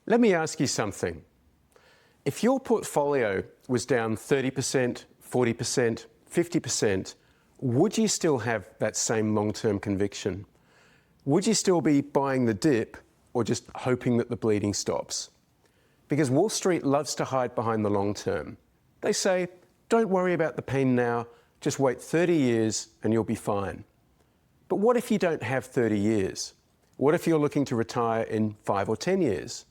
Let me ask you something. If your portfolio was down 30%, 40%, 50%, would you still have that same long-term conviction? Would you still be buying the dip or just hoping that the bleeding stops? Because Wall Street loves to hide behind the long term. They say, don't worry about the pain now, just wait 30 years and you'll be fine. But what if you don't have 30 years? What if you're looking to retire in 5 or 10 years?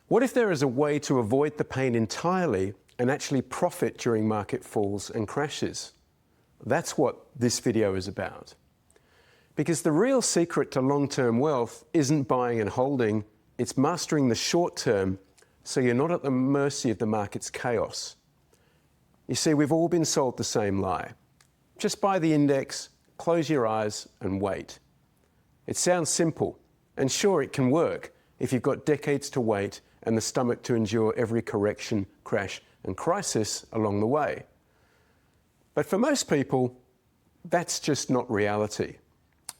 What if there is a way to avoid the pain entirely and actually profit during market falls and crashes? That's what this video is about. Because the real secret to long-term wealth isn't buying and holding, it's mastering the short term so you're not at the mercy of the market's chaos. You see, we've all been sold the same lie. Just buy the index, close your eyes and wait. It sounds simple, and sure, it can work if you've got decades to wait and the stomach to endure every correction, crash and crisis along the way. But for most people, that's just not reality.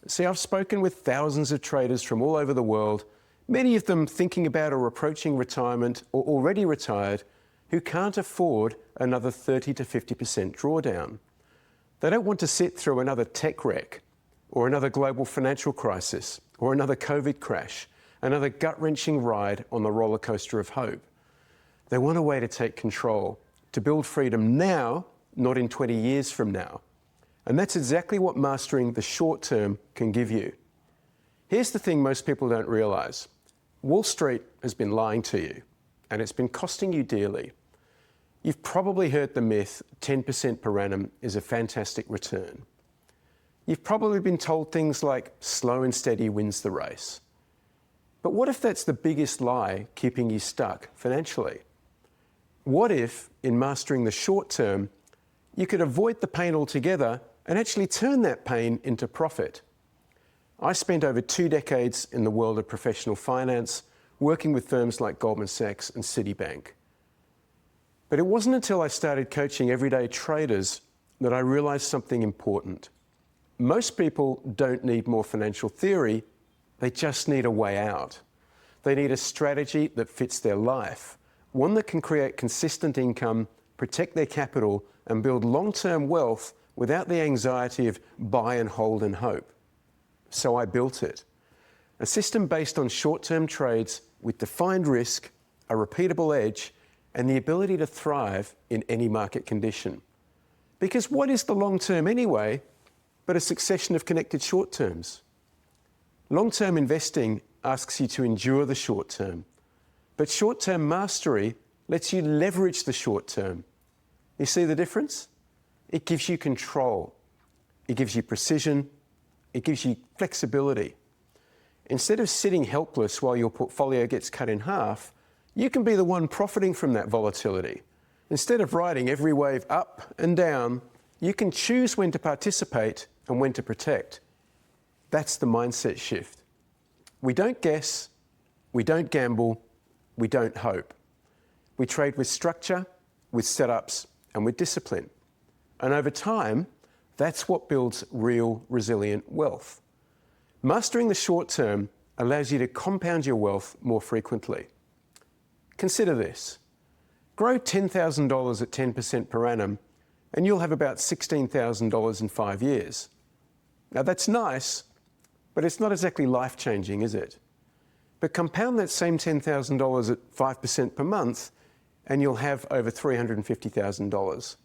See, I've spoken with thousands of traders from all over the world, many of them thinking about or approaching retirement or already retired, who can't afford another 30 to 50% drawdown. They don't want to sit through another tech wreck or another global financial crisis or another COVID crash, another gut-wrenching ride on the roller coaster of hope. They want a way to take control, to build freedom now, not in 20 years from now. And that's exactly what mastering the short term can give you. Here's the thing most people don't realize. Wall Street has been lying to you, and it's been costing you dearly. You've probably heard the myth 10% per annum is a fantastic return. You've probably been told things like slow and steady wins the race. But what if that's the biggest lie keeping you stuck financially? What if, in mastering the short term, you could avoid the pain altogether and actually turn that pain into profit? I spent over 2 decades in the world of professional finance, working with firms like Goldman Sachs and Citibank. But it wasn't until I started coaching everyday traders that I realized something important. Most people don't need more financial theory, they just need a way out. They need a strategy that fits their life, one that can create consistent income, protect their capital, and build long-term wealth without the anxiety of buy and hold and hope. So I built it. A system based on short-term trades with defined risk, a repeatable edge, and the ability to thrive in any market condition. Because what is the long term anyway, but a succession of connected short terms? Long-term investing asks you to endure the short term, but short-term mastery lets you leverage the short term. You see the difference? It gives you control. It gives you precision. It gives you flexibility. Instead of sitting helpless while your portfolio gets cut in half, you can be the one profiting from that volatility. Instead of riding every wave up and down, you can choose when to participate and when to protect. That's the mindset shift. We don't guess, we don't gamble, we don't hope. We trade with structure, with setups, and with discipline. And over time, that's what builds real, resilient wealth. Mastering the short term allows you to compound your wealth more frequently. Consider this. Grow $10,000 at 10% per annum, and you'll have about $16,000 in 5 years. Now that's nice, but it's not exactly life-changing, is it? But compound that same $10,000 at 5% per month, and you'll have over $350,000.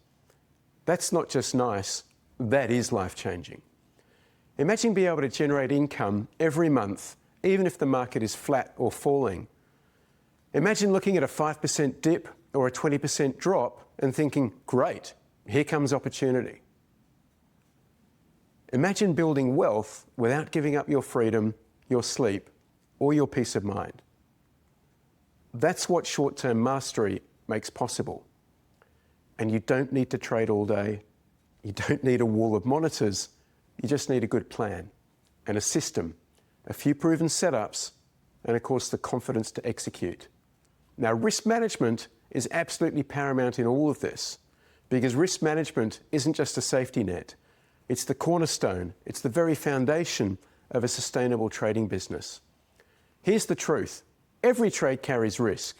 That's not just nice, that is life-changing. Imagine being able to generate income every month, even if the market is flat or falling. Imagine looking at a 5% dip or a 20% drop and thinking, great, here comes opportunity. Imagine building wealth without giving up your freedom, your sleep, or your peace of mind. That's what short-term mastery makes possible. And you don't need to trade all day. You don't need a wall of monitors. You just need a good plan and a system, a few proven setups, and of course the confidence to execute. Now, risk management is absolutely paramount in all of this, because risk management isn't just a safety net. It's the cornerstone. It's the very foundation of a sustainable trading business. Here's the truth. Every trade carries risk,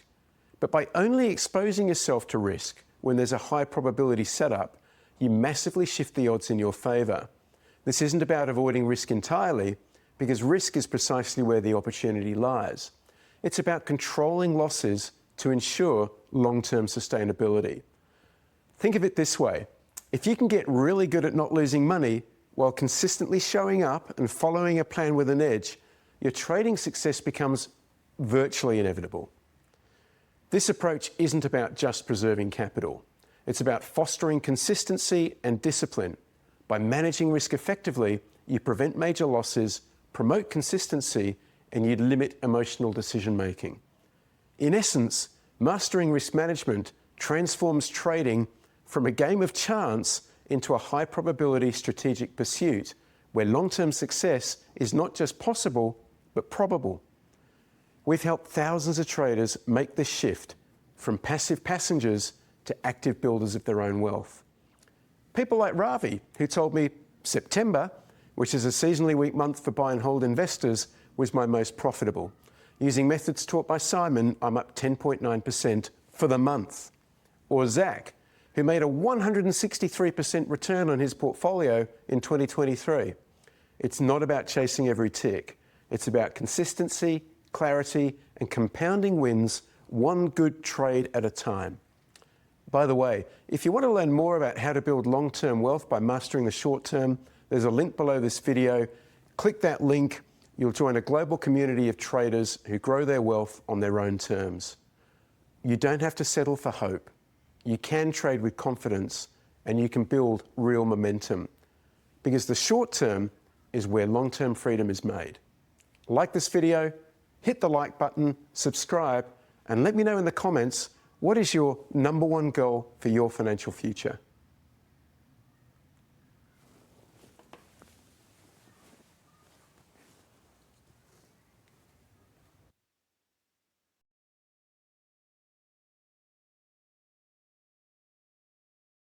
but by only exposing yourself to risk when there's a high probability setup, you massively shift the odds in your favour. This isn't about avoiding risk entirely, because risk is precisely where the opportunity lies. It's about controlling losses to ensure long-term sustainability. Think of it this way. If you can get really good at not losing money while consistently showing up and following a plan with an edge, your trading success becomes virtually inevitable. This approach isn't about just preserving capital. It's about fostering consistency and discipline. By managing risk effectively, you prevent major losses, promote consistency, and you limit emotional decision-making. In essence, mastering risk management transforms trading from a game of chance into a high-probability strategic pursuit, where long-term success is not just possible, but probable. We've helped thousands of traders make this shift from passive passengers to active builders of their own wealth. People like Ravi, who told me September, which is a seasonally weak month for buy and hold investors, was my most profitable. Using methods taught by Simon, I'm up 10.9% for the month. Or Zach, who made a 163% return on his portfolio in 2023. It's not about chasing every tick. It's about consistency, clarity, and compounding wins one good trade at a time. By the way, if you want to learn more about how to build long-term wealth by mastering the short term, there's a link below this video. Click that link. You'll join a global community of traders who grow their wealth on their own terms. You don't have to settle for hope. You can trade with confidence, and you can build real momentum, because the short term is where long-term freedom is made. Like this video, hit the like button, subscribe, and let me know in the comments, what is your #1 goal for your financial future?